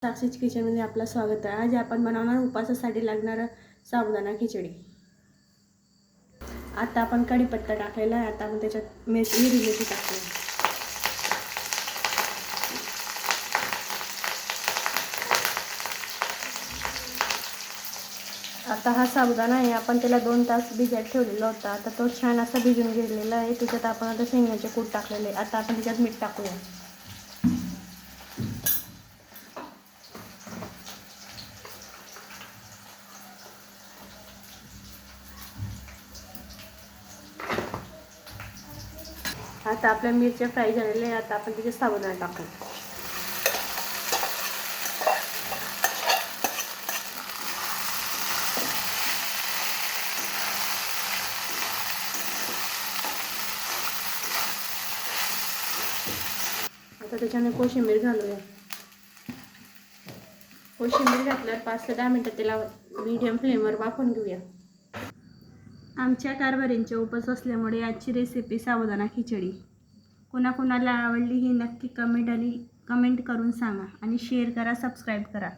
साक्षीज किचनमध्ये आपलं स्वागत आहे। आज आपण बनवणार उपवासासाठी लागणारा साबुदाणा खिचडी। आता आपण कढीपत्ता टाकलेला आहे। आता आपण त्याच्यात हिरवी मिरची टाकूया। आता हा साबुदाणा आहे, आपण त्याला 2 तास भिजत ठेवलेला होता। आता तो छान असा भिजून गेलेला आहे। त्याच्यात आपण आता शेंगदाण्याचे कूट टाकलेले। आता आपण त्याच्यात मीठ टाकूया। आता आपल्या मिरच्या फ्राय झालेल्या आहे। आता आपण त्याच्यात साबुदाणा टाकू। आता त्याच्याने कोशिंबीर घालूया। कोशिंबीर घातल्यावर 5 ते 10 मिनिटं त्याला मीडियम फ्लेमवर वाफवून घेऊया। आमच्या कारभारींचे उपवास असल्यामुळे आजची रेसिपी साबुदाणा खिचडी। कोणाकोणाला आवडली ही नक्की कमेंट करून सांगा आणि शेअर करा, सबस्क्राईब करा।